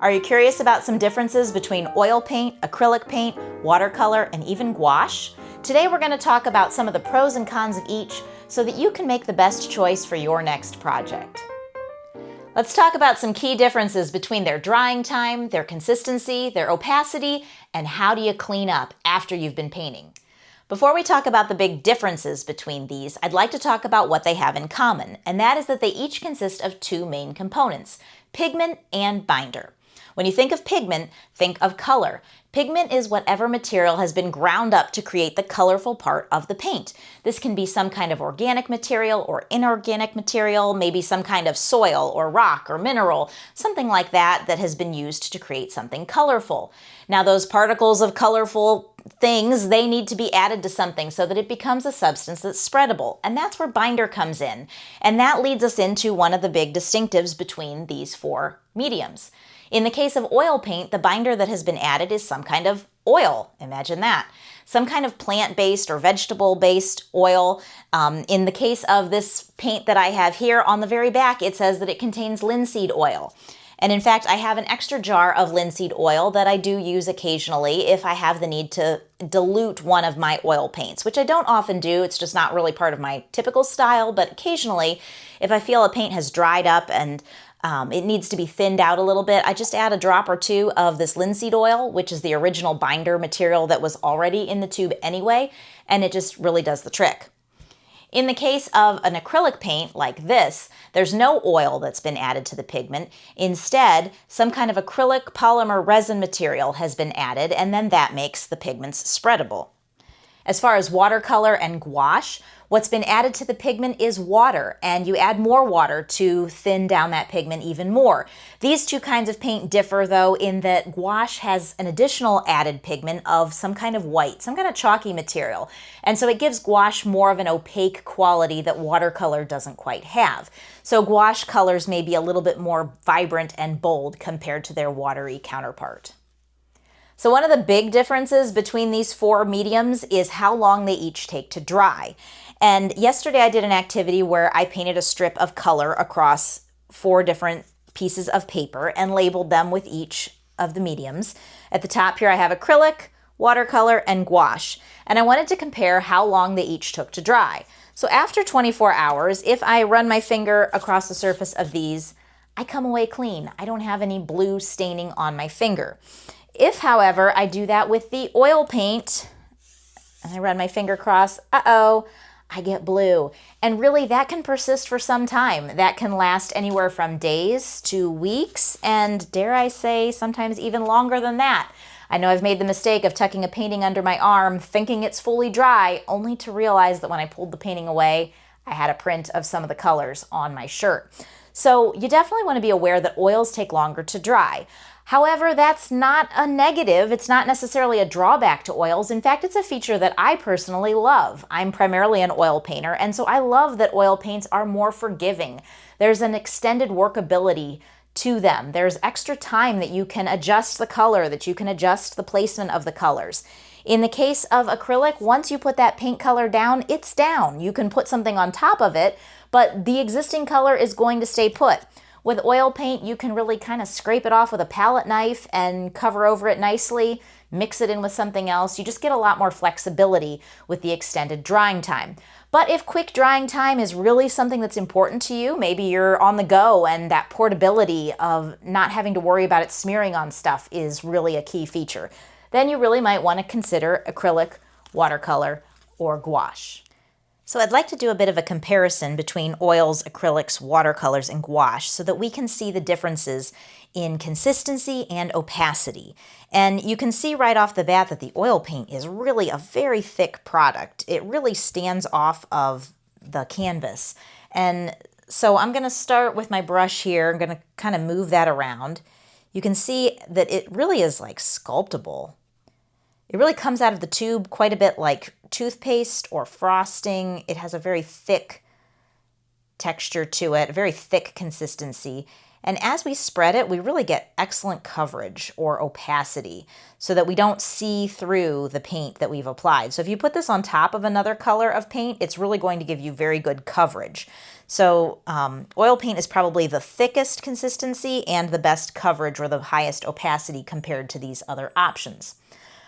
Are you curious about some differences between oil paint, acrylic paint, watercolor, and even gouache? Today we're going to talk about some of the pros and cons of each so that you can make the best choice for your next project. Let's talk about some key differences between their drying time, their consistency, their opacity, and how do you clean up after you've been painting. Before we talk about the big differences between these, I'd like to talk about what they have in common, and that is that they each consist of two main components, pigment and binder. When you think of pigment, think of color. Pigment is whatever material has been ground up to create the colorful part of the paint. This can be some kind of organic material or inorganic material, maybe some kind of soil or rock or mineral, something like that that has been used to create something colorful. Now those particles of colorful things, they need to be added to something so that it becomes a substance that's spreadable. And that's where binder comes in. And that leads us into one of the big distinctives between these four mediums. In the case of oil paint, the binder that has been added is some kind of oil. Imagine that. Some kind of plant-based or vegetable-based oil. In the case of this paint that I have here, on the very back, it says that it contains linseed oil. And in fact, I have an extra jar of linseed oil that I do use occasionally if I have the need to dilute one of my oil paints, which I don't often do. It's just not really part of my typical style, but occasionally, if I feel a paint has dried up and it needs to be thinned out a little bit, I just add a drop or two of this linseed oil, which is the original binder material that was already in the tube anyway, and it just really does the trick. In the case of an acrylic paint like this, there's no oil that's been added to the pigment. Instead, some kind of acrylic polymer resin material has been added, and then that makes the pigments spreadable. As far as watercolor and gouache, what's been added to the pigment is water, and you add more water to thin down that pigment even more. These two kinds of paint differ, though, in that gouache has an additional added pigment of some kind of white, some kind of chalky material, and so it gives gouache more of an opaque quality that watercolor doesn't quite have. So gouache colors may be a little bit more vibrant and bold compared to their watery counterpart. So one of the big differences between these four mediums is how long they each take to dry. And yesterday I did an activity where I painted a strip of color across four different pieces of paper and labeled them with each of the mediums. At the top here I have acrylic, watercolor, and gouache. And I wanted to compare how long they each took to dry. So after 24 hours, if I run my finger across the surface of these, I come away clean. I don't have any blue staining on my finger. If, however, I do that with the oil paint, and I run my finger across, I get blue. And really, that can persist for some time. That can last anywhere from days to weeks, and dare I say, sometimes even longer than that. I know I've made the mistake of tucking a painting under my arm, thinking it's fully dry, only to realize that when I pulled the painting away, I had a print of some of the colors on my shirt. So you definitely want to be aware that oils take longer to dry. However, that's not a negative. It's not necessarily a drawback to oils. In fact, it's a feature that I personally love. I'm primarily an oil painter, and so I love that oil paints are more forgiving. There's an extended workability to them. There's extra time that you can adjust the color, that you can adjust the placement of the colors. In the case of acrylic, once you put that paint color down, it's down. You can put something on top of it, but the existing color is going to stay put. With oil paint, you can really kind of scrape it off with a palette knife and cover over it nicely, mix it in with something else. You just get a lot more flexibility with the extended drying time. But if quick drying time is really something that's important to you, maybe you're on the go and that portability of not having to worry about it smearing on stuff is really a key feature, then you really might want to consider acrylic, watercolor, or gouache. So I'd like to do a bit of a comparison between oils, acrylics, watercolors, and gouache so that we can see the differences in consistency and opacity. And you can see right off the bat that the oil paint is really a very thick product. It really stands off of the canvas. And so I'm going to start with my brush here. I'm going to kind of move that around. You can see that it really is like sculptable. It really comes out of the tube quite a bit like toothpaste or frosting. It has a very thick texture to it, a very thick consistency. And as we spread it, we really get excellent coverage or opacity so that we don't see through the paint that we've applied. So if you put this on top of another color of paint, it's really going to give you very good coverage. So oil paint is probably the thickest consistency and the best coverage or the highest opacity compared to these other options.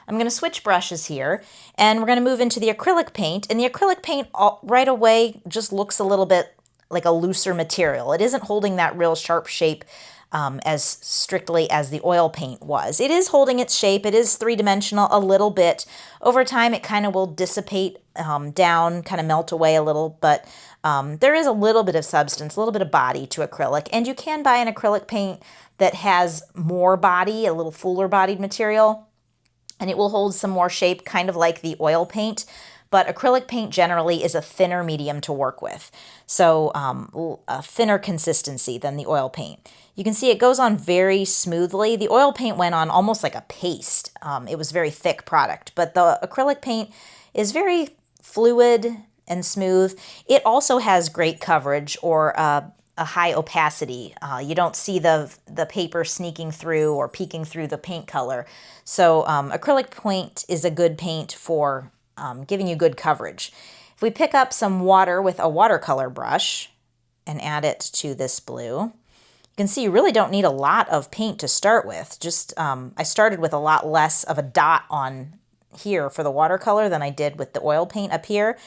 I'm going to switch brushes here, and we're going to move into the acrylic paint. And the acrylic paint right away just looks a little bit like a looser material. It isn't holding that real sharp shape as strictly as the oil paint was. It is holding its shape. It is three-dimensional a little bit. Over time, it kind of will dissipate down, kind of melt away a little, but there is a little bit of substance, a little bit of body to acrylic. And you can buy an acrylic paint that has more body, a little fuller bodied material, and it will hold some more shape, kind of like the oil paint. But acrylic paint generally is a thinner medium to work with, so a thinner consistency than the oil paint. You can see it goes on very smoothly. The oil paint went on almost like a paste. It was a very thick product, but the acrylic paint is very fluid and smooth. It also has great coverage, or a high opacity. You don't see the paper sneaking through or peeking through the paint color. So acrylic paint is a good paint for giving you good coverage. If we pick up some water with a watercolor brush and add it to this blue, you can see you really don't need a lot of paint to start with. Just I started with a lot less of a dot on here for the watercolor than I did with the oil paint up here.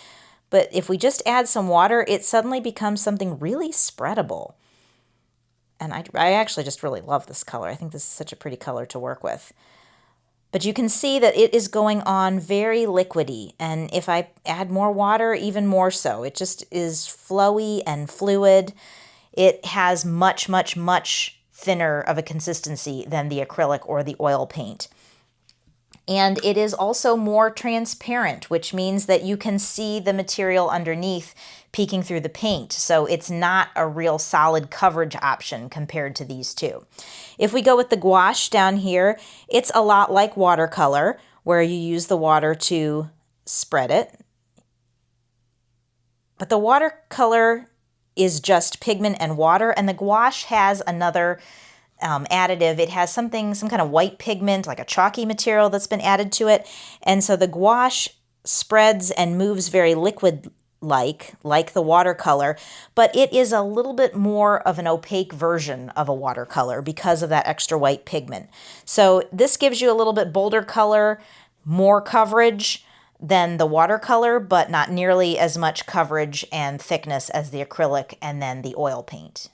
But if we just add some water, it suddenly becomes something really spreadable. And I actually just really love this color. I think this is such a pretty color to work with. But you can see that it is going on very liquidy. And if I add more water, even more so. It just is flowy and fluid. It has much, much, much thinner of a consistency than the acrylic or the oil paint. And it is also more transparent, which means that you can see the material underneath peeking through the paint. So it's not a real solid coverage option compared to these two. If we go with the gouache down here, it's a lot like watercolor, where you use the water to spread it. But the watercolor is just pigment and water, and the gouache has another additive. It has some kind of white pigment, like a chalky material that's been added to it. And so the gouache spreads and moves very liquid-like the watercolor, but it is a little bit more of an opaque version of a watercolor because of that extra white pigment. So this gives you a little bit bolder color, more coverage than the watercolor, but not nearly as much coverage and thickness as the acrylic and then the oil paint.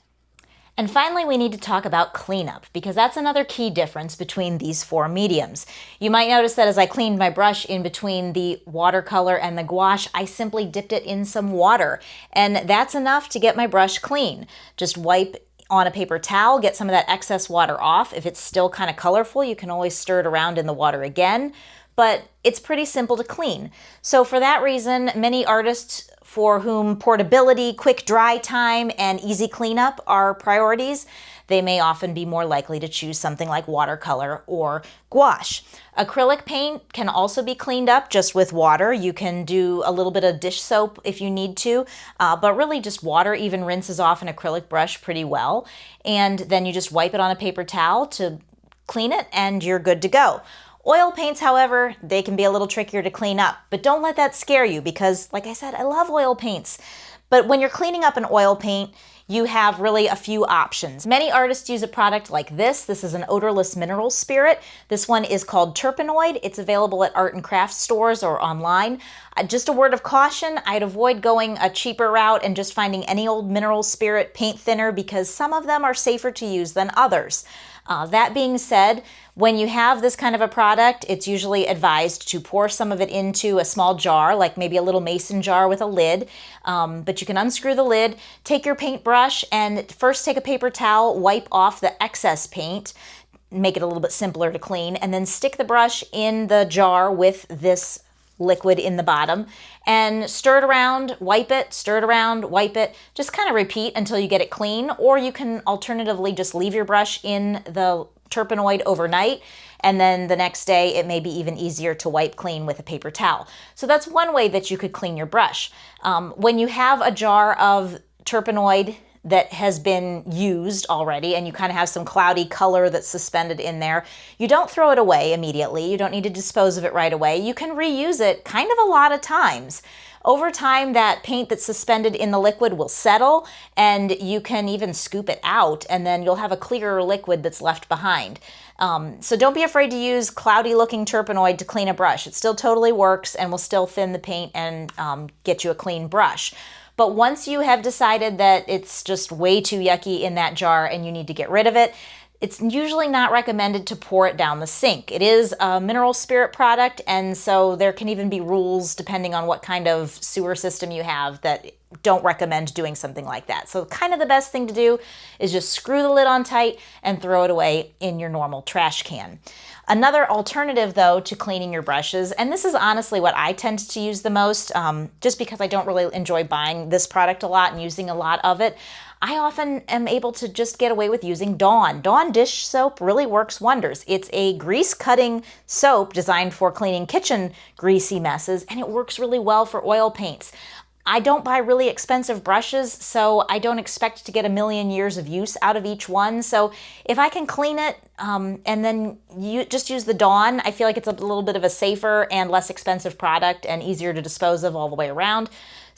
And finally, we need to talk about cleanup, because that's another key difference between these four mediums. You might notice that as I cleaned my brush in between the watercolor and the gouache, I simply dipped it in some water, and that's enough to get my brush clean. Just wipe on a paper towel, get some of that excess water off. If it's still kind of colorful, you can always stir it around in the water again, but it's pretty simple to clean. So for that reason, many artists for whom portability, quick dry time, and easy cleanup are priorities, they may often be more likely to choose something like watercolor or gouache. Acrylic paint can also be cleaned up just with water. You can do a little bit of dish soap if you need to, but really just water even rinses off an acrylic brush pretty well. And then you just wipe it on a paper towel to clean it, and you're good to go. Oil paints, however, they can be a little trickier to clean up, but don't let that scare you because, like I said, I love oil paints. But when you're cleaning up an oil paint, you have really a few options. Many artists use a product like this. This is an odorless mineral spirit. This one is called Terpenoid. It's available at art and craft stores or online. Just a word of caution, I'd avoid going a cheaper route and just finding any old mineral spirit paint thinner because some of them are safer to use than others. That being said, when you have this kind of a product, it's usually advised to pour some of it into a small jar, like maybe a little mason jar with a lid. But you can unscrew the lid, take your paintbrush, and first take a paper towel, wipe off the excess paint, make it a little bit simpler to clean, and then stick the brush in the jar with this liquid in the bottom and stir it around, wipe it, stir it around, wipe it. Just kind of repeat until you get it clean, or you can alternatively just leave your brush in the Terpenoid overnight, and then the next day it may be even easier to wipe clean with a paper towel. So that's one way that you could clean your brush. When you have a jar of Terpenoid that has been used already and you kind of have some cloudy color that's suspended in there, you don't throw it away immediately. You don't need to dispose of it right away. You can reuse it kind of a lot of times. Over time, that paint that's suspended in the liquid will settle, and you can even scoop it out, and then you'll have a clearer liquid that's left behind. So don't be afraid to use cloudy looking turpenoid to clean a brush. It still totally works and will still thin the paint and get you a clean brush. But once you have decided that it's just way too yucky in that jar and you need to get rid of it, it's usually not recommended to pour it down the sink. It is a mineral spirit product, and so there can even be rules depending on what kind of sewer system you have that don't recommend doing something like that. So kind of the best thing to do is just screw the lid on tight and throw it away in your normal trash can. Another alternative, though, to cleaning your brushes, and this is honestly what I tend to use the most, just because I don't really enjoy buying this product a lot and using a lot of it, I often am able to just get away with using Dawn. Dawn dish soap really works wonders. It's a grease-cutting soap designed for cleaning kitchen greasy messes, and it works really well for oil paints. I don't buy really expensive brushes, so I don't expect to get a million years of use out of each one. So if I can clean it and then you just use the Dawn, I feel like it's a little bit of a safer and less expensive product and easier to dispose of all the way around.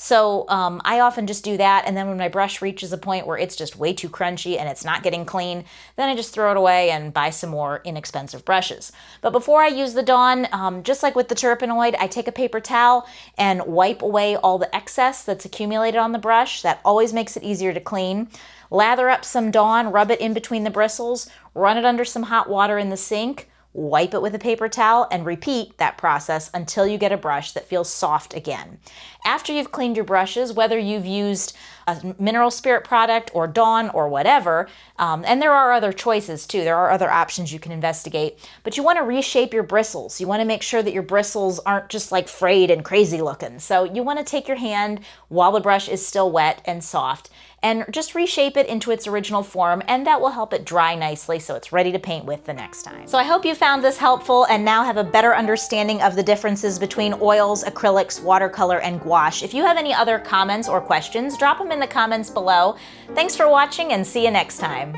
So I often just do that, and then when my brush reaches a point where it's just way too crunchy and it's not getting clean, then I just throw it away and buy some more inexpensive brushes. But before I use the Dawn, just like with the turpenoid, I take a paper towel and wipe away all the excess that's accumulated on the brush. That always makes it easier to clean. Lather up some Dawn, rub it in between the bristles, run it under some hot water in the sink, wipe it with a paper towel, and repeat that process until you get a brush that feels soft again. After you've cleaned your brushes, whether you've used a mineral spirit product or Dawn or whatever, and there are other choices too, there are other options you can investigate, but you want to reshape your bristles. You want to make sure that your bristles aren't just like frayed and crazy looking. So you want to take your hand while the brush is still wet and soft and just reshape it into its original form, and that will help it dry nicely so it's ready to paint with the next time. So I hope you found this helpful and now have a better understanding of the differences between oils, acrylics, watercolor, and gouache. If you have any other comments or questions, drop them in the comments below. Thanks for watching and see you next time.